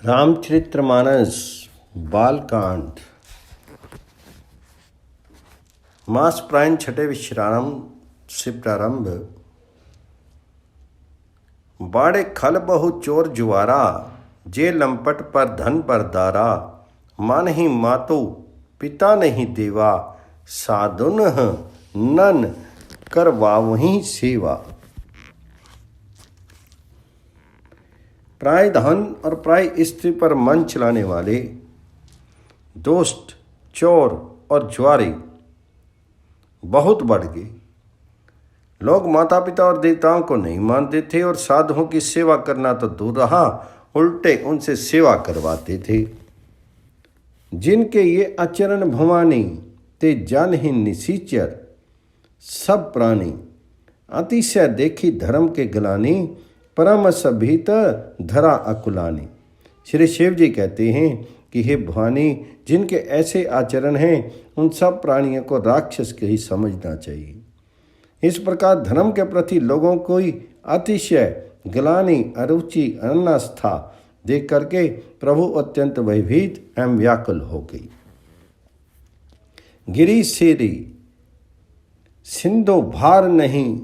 रामचरितमानस बालकांड मास प्रायण छठे विश्राम से प्रारंभ। बाड़े खल बहु चोर जुआरा, जे लंपट पर धन पर दारा। माँ नहीं मातो पिता नहीं देवा, साधुन नन करवावहीं सेवा। प्राय धन और प्राय स्त्री पर मन चलाने वाले दोस्त, चोर और जुआरी बहुत बढ़ गए। लोग माता पिता और देवताओं को नहीं मानते थे और साधुओं की सेवा करना तो दूर रहा, उल्टे उनसे सेवा करवाते थे। जिनके ये आचरण भवानी ते जानहीन निसीचर, सब प्राणी अतिशय देखी धर्म के गलानी। परमस भीत धरा अकुलानी। श्री शिव जी कहते हैं कि हे भवानी, जिनके ऐसे आचरण हैं उन सब प्राणियों को राक्षस के ही समझना चाहिए। इस प्रकार धर्म के प्रति लोगों को अतिशय ग्लानि, अरुचि, अनास्था देख करके प्रभु अत्यंत भयभीत एवं व्याकुल हो गई। गिरी सेरी सिंधु भार नहीं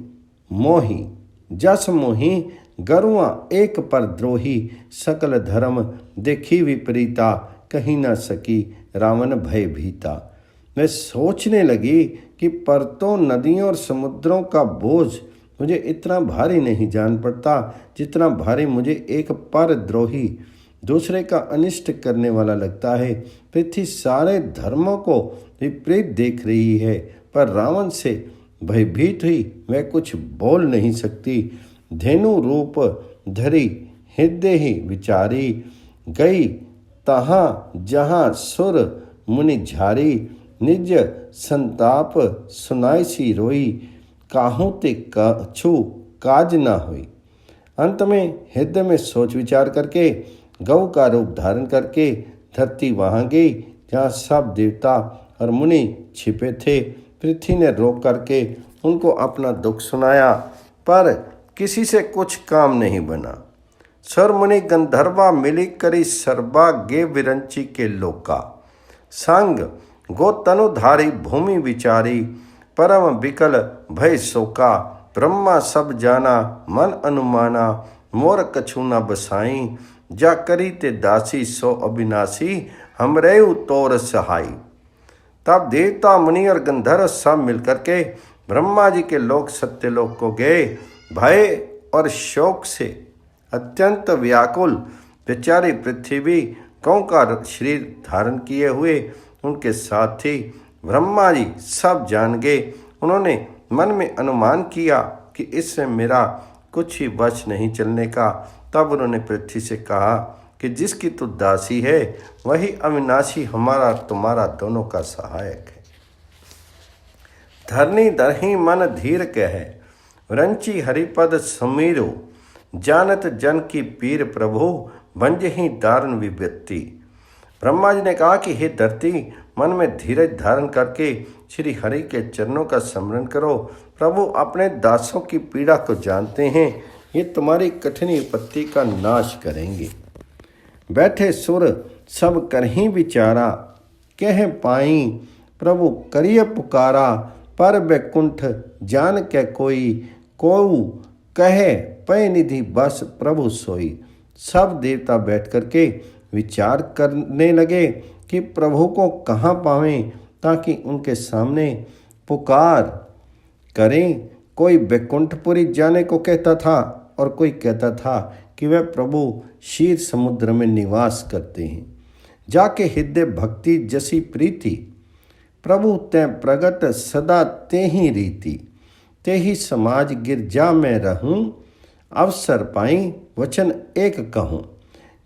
मोही, जस मोही गरुआ एक पर द्रोही। सकल धर्म देखी विपरीता, कहीं न सकी रावण भय भीता। मैं सोचने लगी कि परतों नदियों और समुद्रों का बोझ मुझे इतना भारी नहीं जान पड़ता जितना भारी मुझे एक पर द्रोही, दूसरे का अनिष्ट करने वाला लगता है। पृथ्वी सारे धर्मों को विपरीत देख रही है, पर रावण से भयभीत हुई मैं कुछ बोल नहीं सकती। धेनु रूप धरी हृदय ही विचारी, गई तहाँ जहाँ सुर मुनि झारी। निज संताप सुनाई सी रोई, काहू ते कछु काज ना हुई। अंत में हृदय में सोच विचार करके गौ का रूप धारण करके धरती वहाँ गई जहाँ सब देवता और मुनि छिपे थे। पृथ्वी ने रोक करके उनको अपना दुख सुनाया, पर किसी से कुछ काम नहीं बना। सर मुनि गंधर्वा मिली करी सर्वा, गे विरंची के लोका। संग गो तनुधारी भूमि विचारी, परम विकल भय शोका। ब्रह्मा सब जाना मन अनुमाना, मोर कछु न बसाई। जा करी ते दासी सो अविनाशी, हमरेउ तोर सहाई। तब देवता मुनि और गंधर्व सब मिलकर के ब्रह्मा जी के लोक सत्यलोक को गए। भय और शोक से अत्यंत व्याकुल बेचारी पृथ्वी गौ का शरीर धारण किए हुए उनके साथी ब्रह्मा जी सब जान गए। उन्होंने मन में अनुमान किया कि इससे मेरा कुछ ही वश नहीं चलने का। तब उन्होंने पृथ्वी से कहा कि जिसकी तू दासी है वही अविनाशी हमारा तुम्हारा दोनों का सहायक है। धरनी दरही मन धीर कह, रंची हरिपद समीरो। जानत जन की पीर प्रभु, बंजही दारुण विपत्ति। ब्रह्मा जी ने कहा कि हे धरती, मन में धीरज धारण करके श्री हरि के चरणों का स्मरण करो। प्रभु अपने दासों की पीड़ा को जानते हैं, ये तुम्हारी कठिन विपत्ति का नाश करेंगे। बैठे सुर सब करहीं विचारा, कह पाई प्रभु करिय पुकारा। पर बैकुंठ जान के कोई, कोऊ कहे पय निधि बस प्रभु सोई। सब देवता बैठ करके विचार करने लगे कि प्रभु को कहाँ पावें ताकि उनके सामने पुकार करें। कोई बैकुंठपुरी जाने को कहता था और कोई कहता था कि वह प्रभु क्षीर समुद्र में निवास करते हैं। जाके हृदय भक्ति जसी प्रीति, प्रभु तै प्रगट सदा ते ही रीति। ते ही समाज गिरजा में रहूं, अवसर पाई वचन एक कहूं।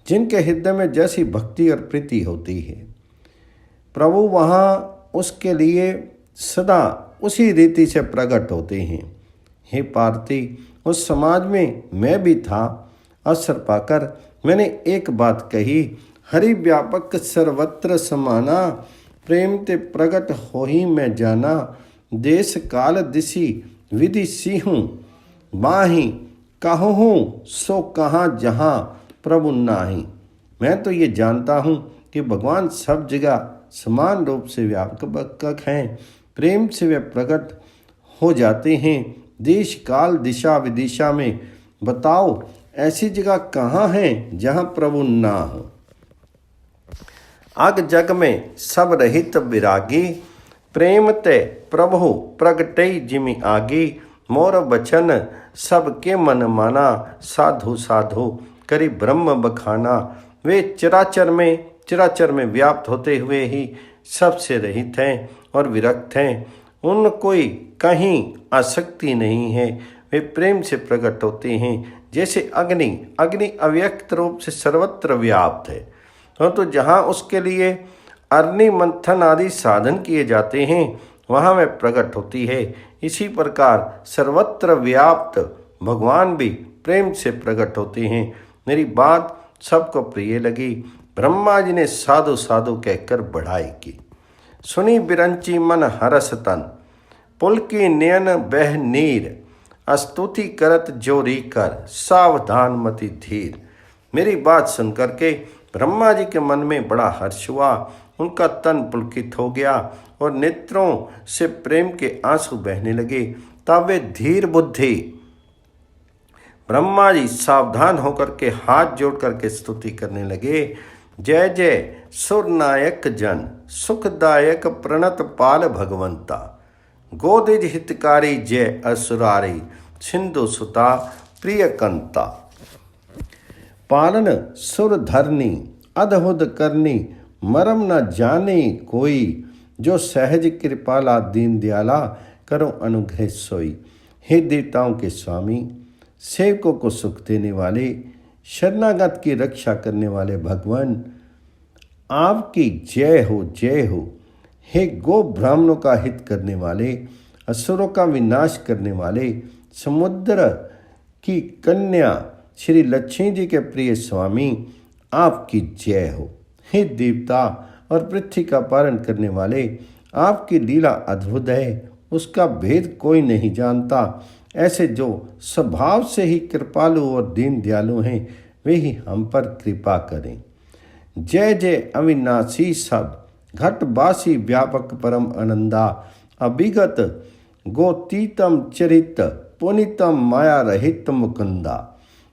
जिनके हृदय में जैसी भक्ति और प्रीति होती है, प्रभु वहाँ उसके लिए सदा उसी रीति से प्रकट होते हैं। हे पार्वती, उस समाज में मैं भी था। अवसर पाकर मैंने एक बात कही, हरि व्यापक सर्वत्र समाना। प्रेम ते प्रगट हो ही मैं जाना। देश काल दिशी विधि सिहूँ, बाही कहूँ सो कहाँ जहाँ प्रभु नाही। मैं तो ये जानता हूँ कि भगवान सब जगह समान रूप से व्यापक हैं। प्रेम से वे प्रकट हो जाते हैं देश काल दिशा विदिशा में। बताओ ऐसी जगह कहाँ है जहाँ प्रभु ना हो। अग जग में सब रहित विरागी, प्रेम ते प्रभु प्रगटई जिमि आगी। मोर बचन सबके मन माना, साधु साधु करी ब्रह्म बखाना। वे चराचर में व्याप्त होते हुए ही सबसे रहित हैं और विरक्त हैं। उन कोई कहीं आसक्ति नहीं है। वे प्रेम से प्रकट होते हैं जैसे अग्नि अव्यक्त रूप से सर्वत्र व्याप्त है। तो जहाँ उसके लिए अग्नि मंथन आदि साधन किए जाते हैं वहाँ वह प्रकट होती है। इसी प्रकार सर्वत्र व्याप्त भगवान भी प्रेम से प्रकट होते हैं। मेरी बात सबको प्रिय लगी। ब्रह्मा जी ने साधु साधु कहकर बढ़ाई की। सुनी बिरंची मन हरस तन, पुलकी नयन बह नीर। स्तुति करत जोरी कर, सावधान मति धीर। मेरी बात सुन करके ब्रह्मा जी के मन में बड़ा हर्ष हुआ। उनका तन पुलकित हो गया और नेत्रों से प्रेम के आंसू बहने लगे। तब वे धीर बुद्धि ब्रह्मा जी सावधान होकर के हाथ जोड़ करके स्तुति करने लगे। जय जय सुरनायक जन, सुखदायक प्रणत पाल भगवंता। गोदिज हितकारी जय असुरारी, सिंधु सुता प्रिय कंता। पालन सुर धरनी, अधहुद करनी, मरम न जाने कोई। जो सहज कृपाला दीन दयाला, करो अनुग्रह सोई। हे देवताओं के स्वामी, सेवकों को सुख देने वाले, शरणागत की रक्षा करने वाले भगवान, आपकी जय हो जय हो। हे गो ब्राह्मणों का हित करने वाले, असुरों का विनाश करने वाले, समुद्र की कन्या श्री लक्ष्मी जी के प्रिय स्वामी, आपकी जय हो। हे देवता और पृथ्वी का पालन करने वाले, आपकी लीला अद्भुत है, उसका भेद कोई नहीं जानता। ऐसे जो स्वभाव से ही कृपालु और दीन दयालु हैं, वे ही हम पर कृपा करें। जय जय अविनाशी सब, घटवासी व्यापक परम आनंदा। अभिगत गोतीतम चरित, पुनितम माया रहित मुकुंदा।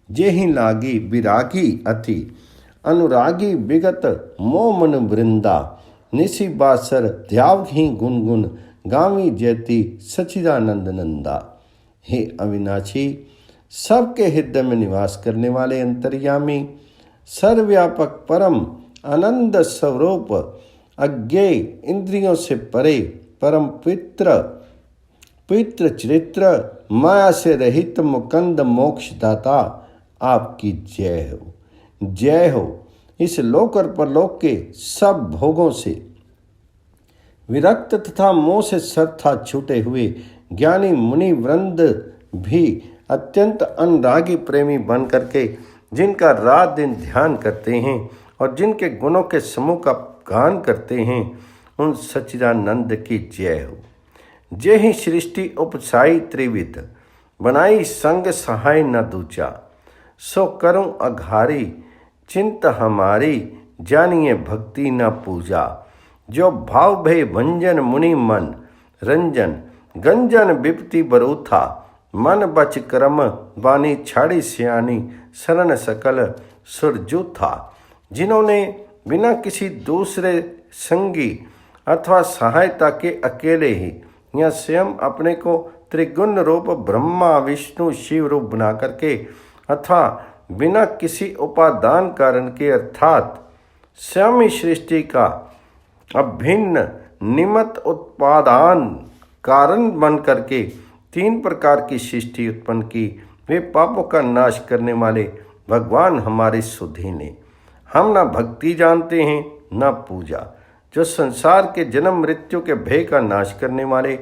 जेहि लागी विरागी अति, अनुरागी विगत मोह मन वृंदा। निशि बासर ध्यावघी गुनगुन, गावी जयति सचिदानंद नंदा। हे अविनाशी, सबके हृदय में निवास करने वाले अंतर्यामी, सर्वव्यापक परम आनंद स्वरूप, अज्ञेय इंद्रियों से परे, परम पवित्र चरित्र, माया से रहित मुकंद मोक्षदाता, आपकी जय हो जय हो। इस लोक और परलोक के सब भोगों से विरक्त तथा मोह से सर्वथा छूटे हुए ज्ञानी मुनि वृंद भी अत्यंत अनुरागी प्रेमी बन करके जिनका रात दिन ध्यान करते हैं और जिनके गुणों के समूह का गान करते हैं, उन सच्चिदानंद की जय हो। जय ही सृष्टि उपसाई त्रिविध, बनाई संग सहाय न दूचा। सो करूं अघारी चिंत हमारी, जानिए भक्ति न पूजा। जो भाव भय भंजन मुनि मन रंजन, गंजन विपति बरूथा। मन बच क्रम वाणी छाड़ी सियानी, शरण सकल सुरजूथा। जिन्होंने बिना किसी दूसरे संगी अथवा सहायता के अकेले ही या स्वयं अपने को त्रिगुण रूप ब्रह्मा विष्णु शिव रूप बना करके अथवा बिना किसी उपादान कारण के अर्थात स्वयं ही सृष्टि का अभिन्न निमित्त उत्पादान कारण बन करके तीन प्रकार की सृष्टि उत्पन्न की, वे पापों का नाश करने वाले भगवान हमारे सुधी ने। हम ना भक्ति जानते हैं ना पूजा। जो संसार के जन्म मृत्यु के भय का नाश करने वाले,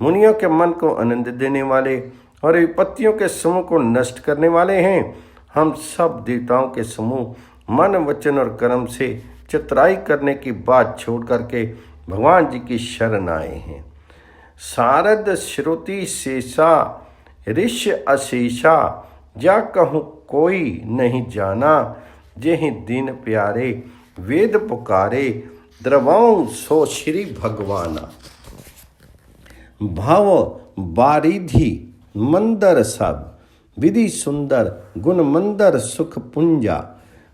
मुनियों के मन को आनंद देने वाले और विपत्तियों के समूह को नष्ट करने वाले हैं, हम सब देवताओं के समूह मन वचन और कर्म से चतुराई करने की बात छोड़ करके भगवान जी की शरण आए हैं। सारद श्रुति शेषा ऋष्य अशेषा, जा कहूँ कोई नहीं जाना। जेहि दीन प्यारे वेद पुकारे द्रवाऊं सो श्री भगवाना। भाव बारिधि मंदर सब विधि सुंदर गुण मंदर सुख पुंजा।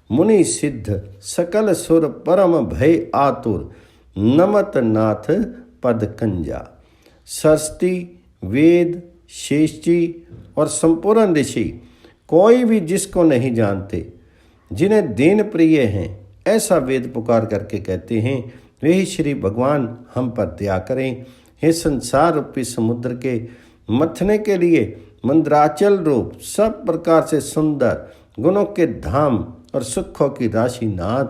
मुनि सिद्ध सकल सुर परम भय आतुर नमत नाथ पद कंजा। सरस्वती वेद शेषजी और संपूर्ण ऋषि कोई भी जिसको नहीं जानते, जिन्हें दीन प्रिय हैं, ऐसा वेद पुकार करके कहते हैं, वे ही श्री भगवान हम पर दया करें। हे संसार रूपी समुद्र के मथने के लिए मंद्राचल रूप सब प्रकार से सुंदर गुणों के धाम और सुखों की राशि नाथ,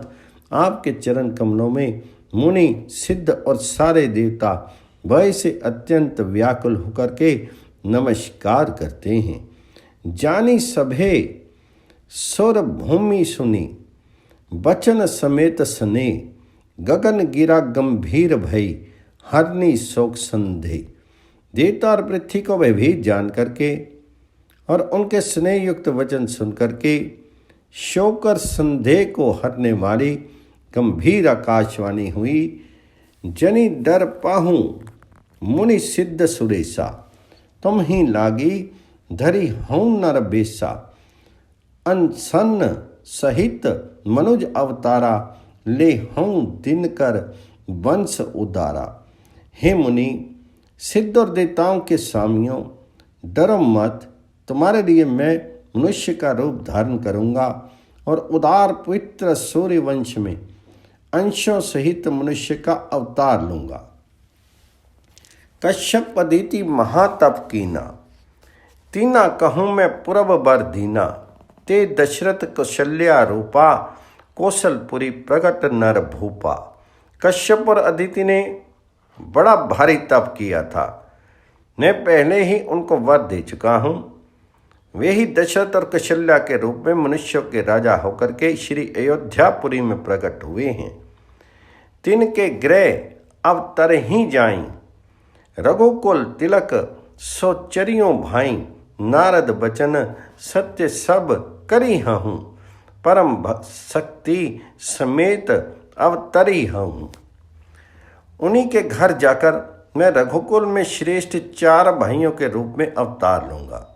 आपके चरण कमलों में मुनि सिद्ध और सारे देवता भय से अत्यंत व्याकुल होकर के नमस्कार करते हैं। जानी सभे सुर भूमि सुनी बचन समेत सने। गगन गिरा गंभीर भई हरनी शोक संधे। देवता और पृथ्वी को भयभीत जान करके और उनके स्नेह युक्त वचन सुन करके शोक और संदेह को हरने वाली गंभीर आकाशवाणी हुई। जनि डर पाहूं मुनि सिद्ध सुरेशा। तुम ही लागी धरी हूं नर बेसा। अनसन सहित मनुज अवतारा ले हूं दिनकर वंश उदारा। हे मुनि सिद्ध और देवताओं के स्वामियों, डरो मत, तुम्हारे लिए मैं मनुष्य का रूप धारण करूंगा और उदार पवित्र सूर्य वंश में अंशों सहित मनुष्य का अवतार लूंगा। कश्यप अदिति महातप कीना। तीना कहूँ मैं पूरब बर दीना। ते दशरथ कौशल्या रूपा कौशलपुरी प्रगट नर भूपा। कश्यप और अदिति ने बड़ा भारी तप किया था। मैं पहले ही उनको वर दे चुका हूँ। वे ही दशरथ और कौशल्या के रूप में मनुष्यों के राजा होकर के श्री अयोध्यापुरी में प्रकट हुए हैं। तिनके ग्रह अब तर ही जाई। रघुकुल तिलक सोचरियों भाई। नारद बचन सत्य सब करी हूँ। परम शक्ति समेत अवतरी हूँ। उन्हीं के घर जाकर मैं रघुकुल में श्रेष्ठ 4 भाइयों के रूप में अवतार लूँगा।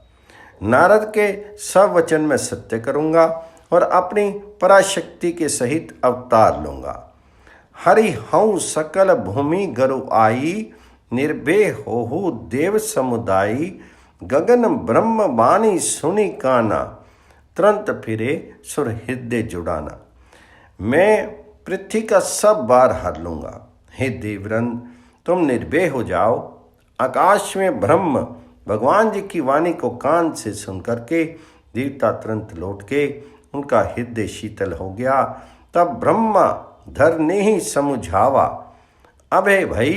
नारद के सब वचन में सत्य करूँगा और अपनी पराशक्ति के सहित अवतार लूँगा। हरि हूँ सकल भूमि गरु आई। निर्भय होहु देव समुदायी। गगन ब्रह्म वाणी सुनी काना। तुरंत फिरे सुर हृदय जुड़ाना। मैं पृथ्वी का सब भार हर लूँगा। हे देवरन, तुम निर्भय हो जाओ। आकाश में ब्रह्म भगवान जी की वाणी को कान से सुन करके देवता तुरंत लौट के उनका हृदय शीतल हो गया। तब ब्रह्मा धरने ही समुझावा। अबे भई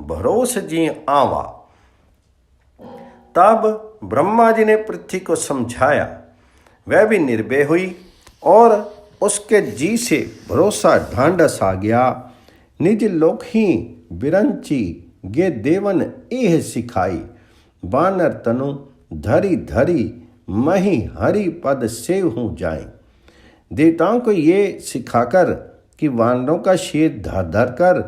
भरोस जी आवा। तब ब्रह्मा जी ने पृथ्वी को समझाया। वह भी निर्भय हुई और उसके जी से भरोसा ढांढस आ गया। निज लोक ही बिरंची गे देवन एह सिखाई। बानर तनु धरी धरी मही हरि पद से हूँ जाए। देवताओं को ये सिखाकर कि वानरों का शीर धर धर कर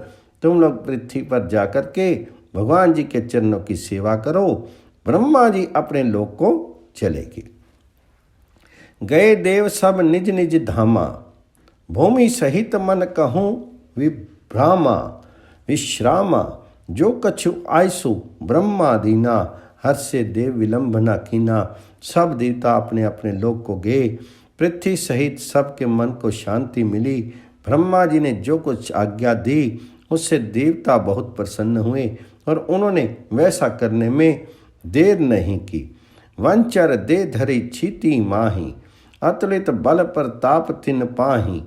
तुम लोग पृथ्वी पर जाकर के भगवान जी के चरणों की सेवा करो। ब्रह्मा जी अपने लोक को चले गए। गए देव सब निज निज धामा। भूमि सहित मन कहूँ विभ्रामा। विश्रामा जो कछु आयसु ब्रह्मा दीना। हर्षे देव विलंब न कीना। सब देवता अपने अपने लोक को गए। पृथ्वी सहित सबके मन को शांति मिली। ब्रह्मा जी ने जो कुछ आज्ञा दी उससे देवता बहुत प्रसन्न हुए और उन्होंने वैसा करने में देर नहीं की। वंचर दे धरी छीती माही। अतुलित बल प्रताप तिन पाही।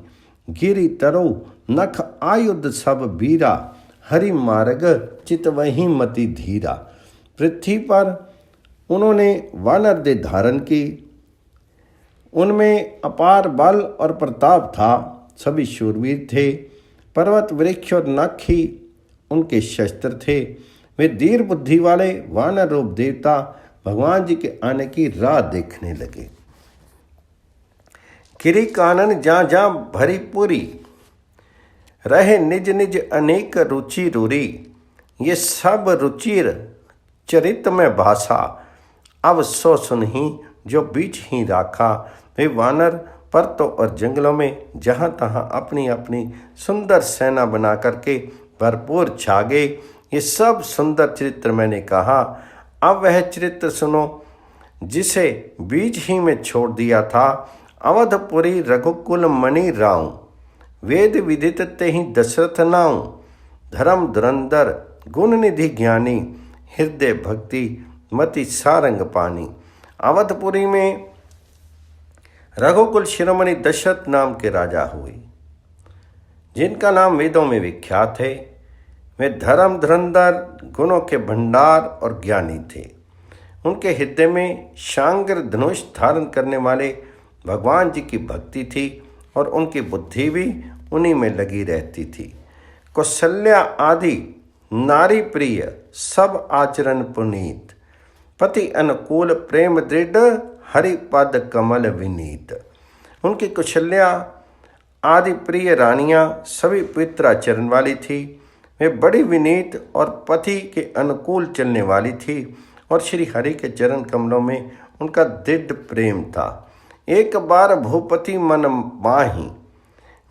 गिरि तरो नख आयुध सब बीरा। हरि मार्ग चित वही मति धीरा। पृथ्वी पर उन्होंने वानर देह धारण की। उनमें अपार बल और प्रताप था। सभी शूरवीर थे। पर्वत वृक्ष और नख ही उनके शस्त्र थे। वे धीर बुद्धि वाले वानर रूप देवता भगवान जी के आने की राह देखने लगे। किरी कानन जा जा भरी पूरी, रहे निज निज अनेक रुचि रूरी। ये सब रुचिर चरित में भाषा, अब सो सुनही जो बीच ही राखा। वे वानर पर्वतों और जंगलों में जहाँ तहाँ अपनी अपनी सुंदर सेना बना करके भरपूर छा गए। ये सब सुंदर चरित्र मैंने कहा। अब वह चरित्र सुनो जिसे बीच ही में छोड़ दिया था। अवधपुरी रघुकुल मणि राव, वेद विदित तेहि दशरथ नाव। धर्म धुरंधर गुण निधि ज्ञानी, हृदय भक्ति मति सारंग पानी। अवधपुरी में रघुकुल शिरोमणि दशरथ नाम के राजा हुए, जिनका नाम वेदों में विख्यात है। वे धर्म धुरंधर गुणों के भंडार और ज्ञानी थे। उनके हृदय में शांगर धनुष धारण करने वाले भगवान जी की भक्ति थी और उनकी बुद्धि भी उन्हीं में लगी रहती थी। कौशल्या आदि नारी प्रिय, सब आचरण पुनीत। पति अनुकूल प्रेम दृढ़, हरि पद कमल विनीत। उनकी कौशल्या आदि प्रिय रानियां सभी पवित्र आचरण वाली थी। वे बड़ी विनीत और पति के अनुकूल चलने वाली थी और श्री हरि के चरण कमलों में उनका दृढ़ प्रेम था। एक बार भूपति मन माही,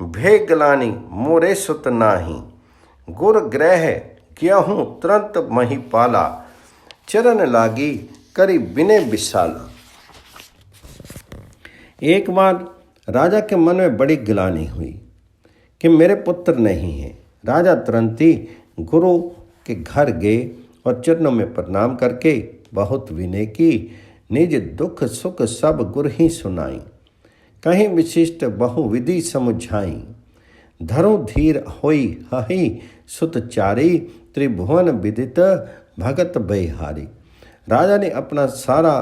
भे गलानी मोरे सुत नाही। गुर ग्रह कियाहूँ तुरंत मही पाला, चरण लागी करी बिने विशाला। एक बार राजा के मन में बड़ी गिलानी हुई कि मेरे पुत्र नहीं हैं। राजा तुरंत ही गुरु के घर गए और चरणों में प्रणाम करके बहुत विनय की। निज दुख सुख सब गुर ही सुनाई, कहीं विशिष्ट बहुविधि समुझाई। धरो धीर होई हहि सुतचारी, त्रिभुवन विदित भगत बहिहारी। राजा ने अपना सारा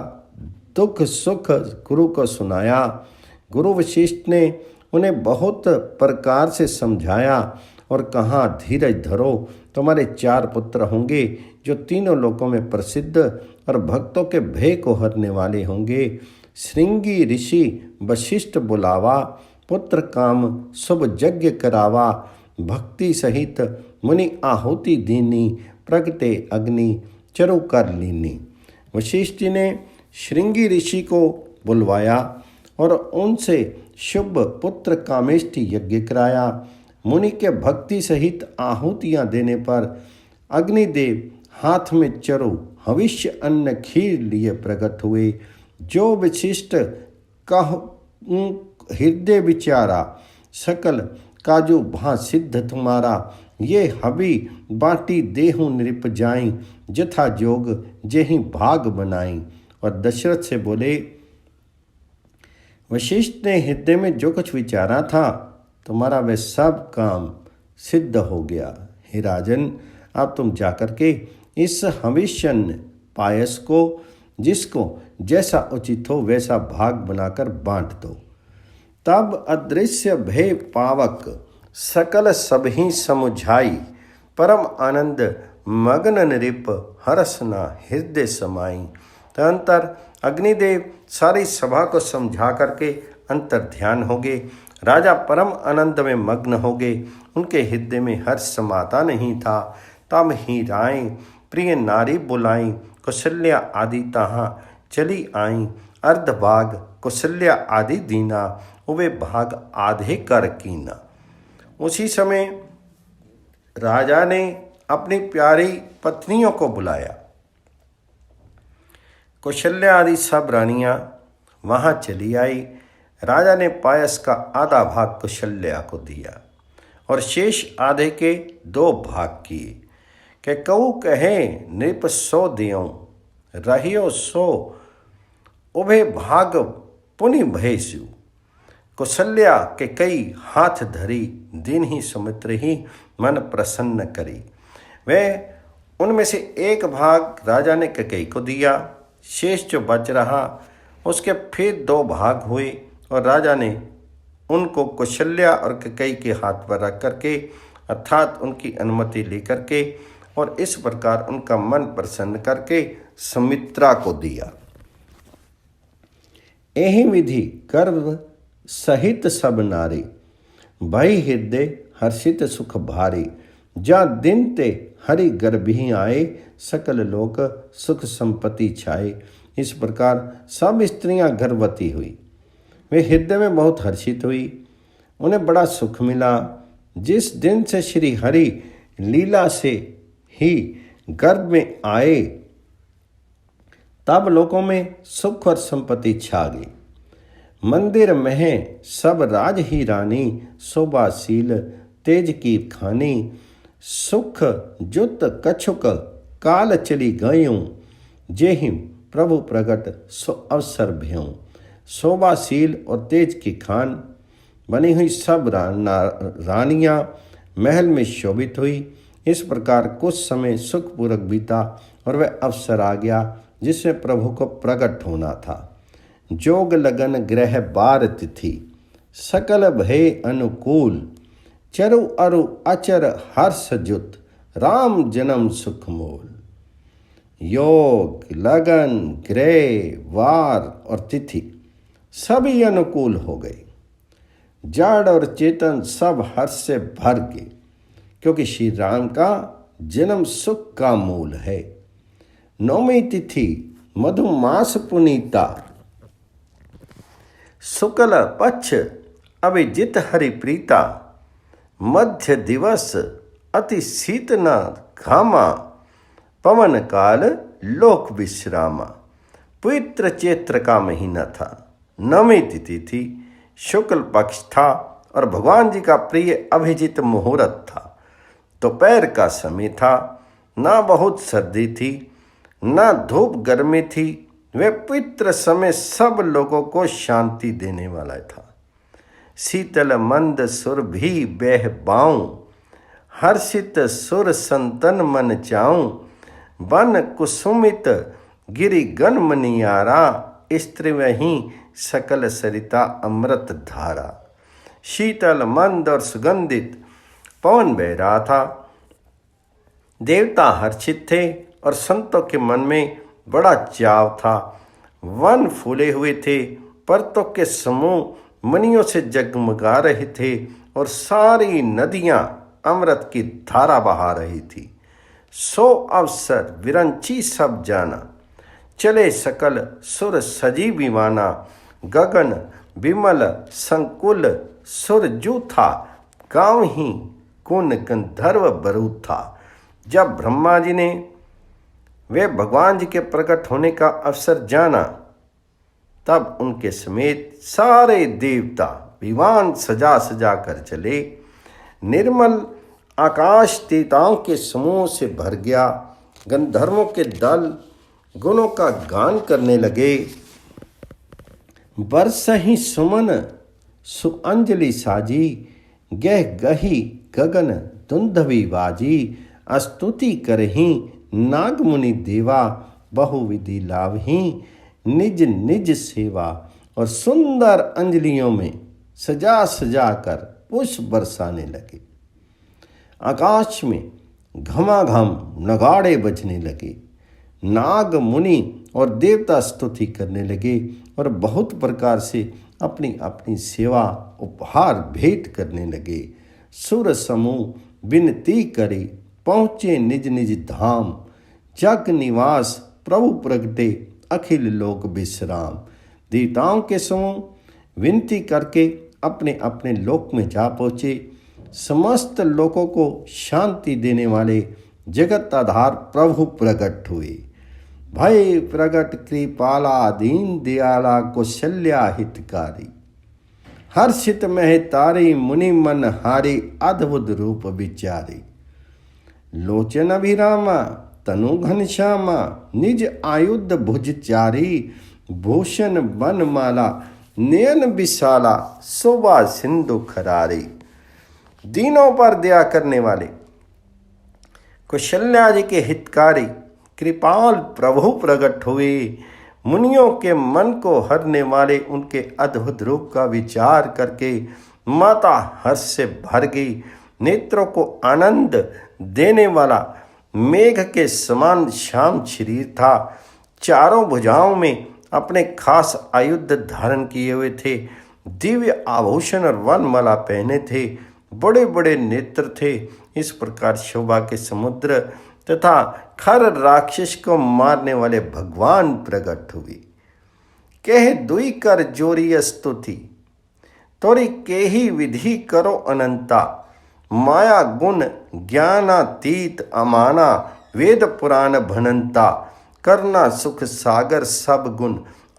दुख सुख गुरु को सुनाया। गुरु वशिष्ठ ने उन्हें बहुत प्रकार से समझाया और कहा, धीरज धरो, तुम्हारे 4 पुत्र होंगे जो तीनों लोकों में प्रसिद्ध और भक्तों के भय को हरने वाले होंगे। श्रृंगी ऋषि वशिष्ठ बुलावा, पुत्र काम शुभ यज्ञ करावा। भक्ति सहित मुनि आहुति दीनी, प्रगटे अग्नि चरु कर लीनी। वशिष्ठ जी ने श्रृंगी ऋषि को बुलवाया और उनसे शुभ पुत्र कामेष्टि यज्ञ कराया। मुनि के भक्ति सहित आहुतियाँ देने पर अग्निदेव हाथ में चरु हविष्य अन्न खीर लिए प्रकट हुए। जो विशिष्ट कह हृदय विचारा, सकल काजू भा सिद्ध तुम्हारा। ये हबी बाटी देहु नृप जाई, जथा जोग जेहि भाग बनाई। और दशरथ से बोले, वशिष्ठ ने हृदय में जो कुछ विचारा था, तुम्हारा वह सब काम सिद्ध हो गया। हे राजन, अब तुम जाकर के इस हविष्यन्न पायस को जिसको जैसा उचित हो वैसा भाग बनाकर बांट दो। तब अदृश्य भय पावक सकल सबही समुझाई, परम आनंद मगन नृप हरसना हृदय समाई। तदंतर अग्निदेव सारी सभा को समझा करके अंतर ध्यान हो गए। राजा परम आनंद में मग्न हो गए। उनके हृदय में हर्ष समाता नहीं था। तब ही राय प्रिय नारी बुलाई, कौशल्या आदि तहाँ चली आई। अर्धभाग कौशल्या आदि दीना, वे भाग आधे कर कीना। उसी समय राजा ने अपनी प्यारी पत्नियों को बुलाया। कौशल्या आदि सब रानियां वहां चली आई। राजा ने पायस का आधा भाग कौशल्या को दिया और शेष आधे के 2 भाग किए। के कहू कहे नृप सो दियो, रहियो सो उभे भाग पुनि भयसु। कौशल्या के कई हाथ धरी, दिन ही सुमित्र ही मन प्रसन्न करी। वह उनमें से 1 भाग राजा ने कैकेयी को दिया। शेष जो बच रहा उसके फिर 2 भाग हुए और राजा ने उनको कौशल्या और कैकेयी के हाथ पर रख करके, अर्थात उनकी अनुमति लेकर के और इस प्रकार उनका मन प्रसन्न करके सुमित्रा को दिया। यही विधि गर्भ सहित सब नारी, भई हृदय हर्षित सुख भारी। जा दिन ते हरि गर्भी आए, सकल लोक सुख संपत्ति छाए। इस प्रकार सब स्त्रियां गर्भवती हुई, वे हृदय में बहुत हर्षित हुई, उन्हें बड़ा सुख मिला। जिस दिन से श्री हरि लीला से ही गर्भ में आए, तब लोकों में सुख और संपत्ति छा गई। मंदिर में सब राज ही रानी, शोभाशील तेज की खानी। सुख जुत कछुक काल चली गयूं, जेहि प्रभु प्रगट सो अवसर भ्यों। शोभाशील और तेज की खान बनी हुई सब रानियां महल में शोभित हुई। इस प्रकार कुछ समय सुखपूर्वक बीता और वह अवसर आ गया जिसमें प्रभु को प्रकट होना था। जोग लगन ग्रह बार तिथि, सकल भय अनुकूल। चरु अरु अचर हर्ष जुत, राम जन्म सुख मूल। योग लगन ग्रह वार और तिथि सभी अनुकूल हो गई। जड़ और चेतन सब हर्ष से भर गए, क्योंकि श्री राम का जन्म सुख का मूल है। नौमी तिथि मधुमास पुनीता, शुक्ल पक्ष अभिजित हरिप्रीता। मध्य दिवस अति शीत न घामा, पवन काल लोक विश्रामा। पवित्र चैत्र का महीना था, नौमी तिथि थी, शुक्ल पक्ष था और भगवान जी का प्रिय अभिजित मुहूर्त था। दोपहर का समय था, ना बहुत सर्दी थी ना धूप गर्मी थी। वह पवित्र समय सब लोगों को शांति देने वाला था। शीतल मंद सुर भी बह बाऊं, हर्षित सुर संतन मन चाऊं। वन कुसुमित गिरि गण मनियारा, स्त्री वहीं सकल सरिता अमृत धारा। शीतल मंद और सुगंधित पवन बह रहा था। देवता हर्षित थे और संतों के मन में बड़ा चाव था। वन फूले हुए थे, पर्वतों के समूह मणियों से जगमगा रहे थे और सारी नदियां अमृत की धारा बहा रही थी। सो अवसर विरंची सब जाना, चले सकल सुर सजी विमाना। गगन विमल संकुल सुरजू था, गाँव ही कुन गंधर्व बरू था। जब ब्रह्मा जी ने वे भगवान जी के प्रकट होने का अवसर जाना, तब उनके समेत सारे देवता विमान सजा सजा कर चले। निर्मल आकाश देवताओं के समूह से भर गया। गंधर्वों के दल गुणों का गान करने लगे। बरसहि सुमन सुअंजलि साजी, गह गही गगन दुंधवी बाजी। स्तुति करही नाग मुनि देवा, बहुविधि लाभही निज निज सेवा। और सुंदर अंजलियों में सजा सजा कर पुष्प बरसाने लगे। आकाश में घमाघम नगाड़े बजने लगे। नाग मुनि और देवता स्तुति करने लगे और बहुत प्रकार से अपनी अपनी सेवा उपहार भेंट करने लगे। सुर समूह विनती करे, पहुँचे निज निज धाम। जग निवास प्रभु प्रगटे, अखिल लोक विश्राम। देवताओं के समूह विनती करके अपने अपने लोक में जा पहुँचे। समस्त लोकों को शांति देने वाले जगत आधार प्रभु प्रकट हुए। भय प्रगट कृपाला, दीन दयाला, कौशल्या हितकारी। हर्षित मह तारी, मुनि मन हारी, अद्भुत रूप विचारी। लोचन अभिरामा, तनु घनश्यामा, निज आयुध भुजचारी। भूषण बनमाला, नयन विशाला, शोभा सिंधु खरारी। दीनों पर दया करने वाले कौशल्या जी के हितकारी कृपाल प्रभु प्रकट हुए। मुनियों के मन को हरने वाले उनके अद्भुत रूप का विचार करके माता हर्ष से भर गई। नेत्रों को आनंद देने वाला मेघ के समान श्याम शरीर था। चारों भुजाओं में अपने खास आयुध धारण किए हुए थे। दिव्य आभूषण और वनमाला पहने थे, बड़े बड़े नेत्र थे। इस प्रकार शोभा के समुद्र तथा खर राक्षस को मारने वाले भगवान प्रकट हुए। कह दुई कर जोरी स्तुति, तोरी केही विधि करो अनंता। माया गुण ज्ञानातीत अमाना, वेद पुराण भनंता। करना सुख सागर सब गुण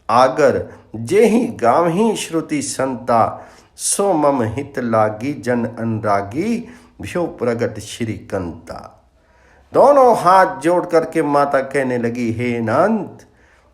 आगर, जेहि गावही श्रुति संता। सो मम हित लागी जन अनुरागी, भ्यो प्रगट श्री कंता। दोनों हाथ जोड़ करके माता कहने लगी, हे अनंत,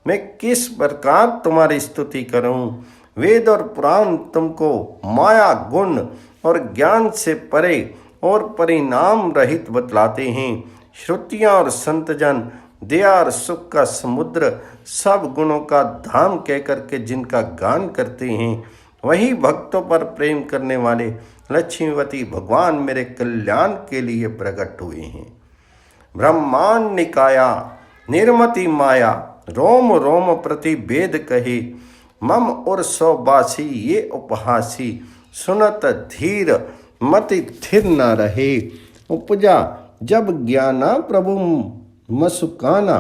मैं किस प्रकार तुम्हारी स्तुति करूं। वेद और पुराण तुमको माया गुण और ज्ञान से परे और परिणाम रहित बतलाते हैं। श्रुतियाँ और संतजन दया और सुख का समुद्र, सब गुणों का धाम कह करके जिनका गान करते हैं, वही भक्तों पर प्रेम करने वाले लक्ष्मीवती भगवान मेरे कल्याण के लिए प्रकट हुए हैं। ब्रह्मांड निकाया निर्मति माया, रोम रोम प्रति वेद कहे। मम और सौबासी ये उपहासी, सुनत धीर मति थिर न रहे। उपजा जब ज्ञाना प्रभु मसुकाना,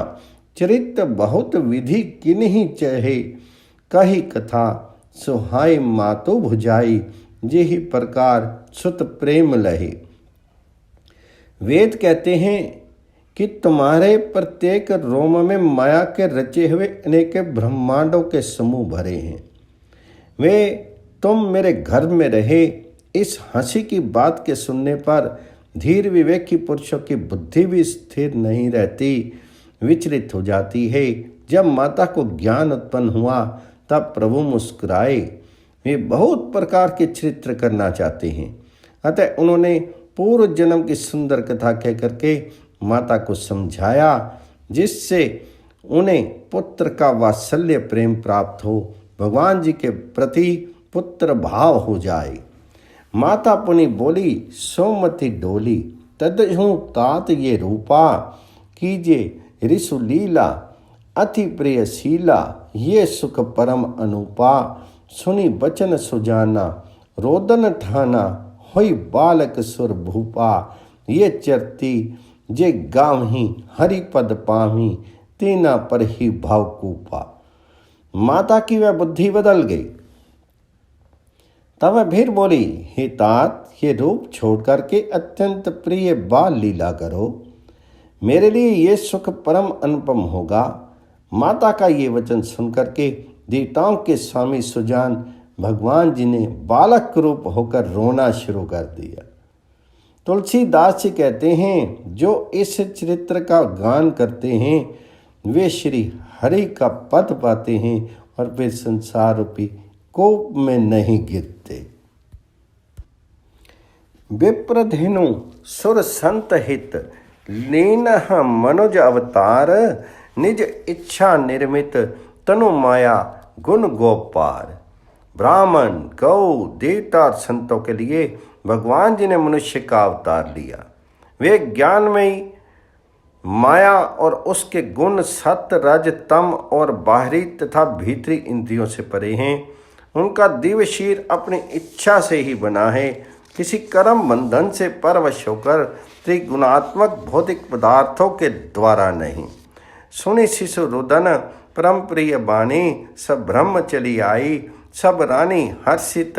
चरित बहुत विधि किन्हीं चहे। कही कथा सुहाय मातो भुजाई, जेहि प्रकार सुत प्रेम लहे। वेद कहते हैं कि तुम्हारे प्रत्येक रोम में माया के रचे हुए अनेक ब्रह्मांडों के समूह भरे हैं। वे तुम मेरे घर में रहे। इस हंसी की बात के सुनने पर धीर विवेकी पुरुषों की बुद्धि भी स्थिर नहीं रहती, विचलित हो जाती है। जब माता को ज्ञान उत्पन्न हुआ तब प्रभु मुस्कुराए। वे बहुत प्रकार के चरित्र करना चाहते हैं, अतः उन्होंने पूर्व जन्म की सुंदर कथा कह करके माता को समझाया, जिससे उन्हें पुत्र का वात्सल्य प्रेम प्राप्त हो, भगवान जी के प्रति पुत्र भाव हो जाए। माता पुनि बोली, सोमति डोली, तदहु तात ये रूपा। कीजे ऋषु लीला अति प्रियशीला, ये सुख परम अनुपा। सुनी बचन सुजाना रोदन ठाना, होई बालक सुर भूपा। ये चरती जे गावही हरि पद पावी, तेना पर ही भाव कूपा। माता की वह बुद्धि बदल गई। तब वह फिर बोली, हे तात, ये रूप छोड़ करके अत्यंत प्रिय बाल लीला करो, मेरे लिए ये सुख परम अनुपम होगा। माता का ये वचन सुन करके देवताओं के स्वामी सुजान भगवान जी ने बालक रूप होकर रोना शुरू कर दिया। तुलसीदास जी कहते हैं, जो इस चरित्र का गान करते हैं वे श्री हरि का पद पाते हैं और वे संसार रूपी कोप में नहीं गिरते। विप्रधेनु सुर संत हित, लीनः मनुज अवतार। निज इच्छा निर्मित तनु माया गुण गोपार। ब्राह्मण, गौ, देवता और संतों के लिए भगवान जी ने मनुष्य का अवतार लिया। वे ज्ञानमयी माया और उसके गुण सत्य, रज, तम और बाहरी तथा भीतरी इंद्रियों से परे हैं। उनका दिव्य शरीर अपनी इच्छा से ही बना है, किसी कर्म बंधन से परवश होकर त्रिगुणात्मक भौतिक पदार्थों के द्वारा नहीं। सुनि शिशु रुदन परम प्रिय बानी, सब ब्रह्म चली आई। सब रानी हर्षित,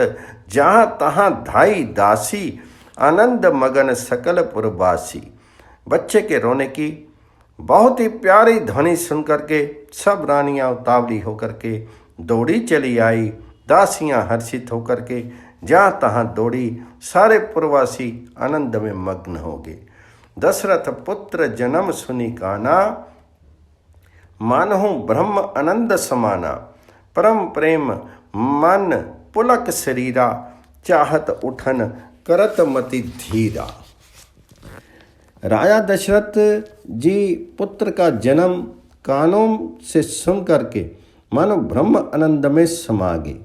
जहाँ तहाँ धाई दासी। आनंद मगन सकल पुरवासी। बच्चे के रोने की बहुत ही प्यारी ध्वनि सुन करके सब रानियाँ उतावली होकर के दौड़ी चली आई। दासियाँ हर्षित होकर के जहाँ तहाँ दौड़ी। सारे पुरवासी आनंद में मग्न हो गए। दशरथ पुत्र जन्म सुनि काना, मानहु ब्रह्म आनंद समाना। परम प्रेम मन पुलक शरीरा, चाहत उठन करत मति धीरा। राजा दशरथ जी पुत्र का जन्म कानों से सुन करके मानो ब्रह्म आनंद में समा गए।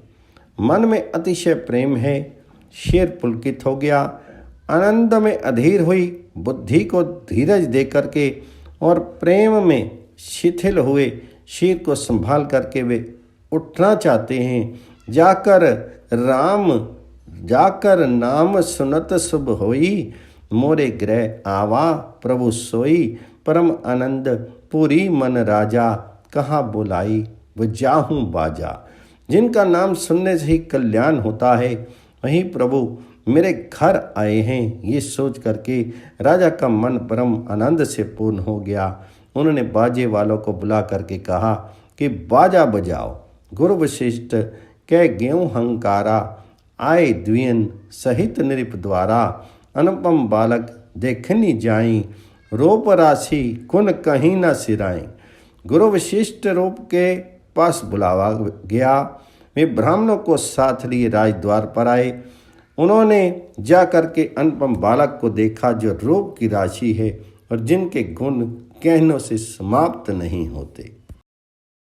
मन में अतिशय प्रेम है। शेर पुलकित हो गया, आनंद में अधीर हुई। बुद्धि को धीरज दे करके और प्रेम में शिथिल हुए शीर को संभाल करके वे उठना चाहते हैं। जाकर राम जाकर नाम सुनत शुभ होई, मोरे गृह आवा प्रभु सोई, परम आनंद पूरी मन राजा, कहाँ बुलाई वो जाहूँ बाजा। जिनका नाम सुनने से ही कल्याण होता है, वही प्रभु मेरे घर आए हैं, ये सोच करके राजा का मन परम आनंद से पूर्ण हो गया। उन्होंने बाजे वालों को बुला करके कहा कि बाजा बजाओ। गुरु वशिष्ठ कह गेहूँ हंकारा, आए द्वियन सहित नृप द्वारा, अनुपम बालक देखनी जाई, रूप राशि कुन कहीं न सिराई। गुरु वशिष्ठ रूप के पास बुलावा गया। वे ब्राह्मणों को साथ लिए राजद्वार पर आए। उन्होंने जा करके अनुपम बालक को देखा जो रूप की राशि है और जिनके गुण कहनों से समाप्त नहीं होते।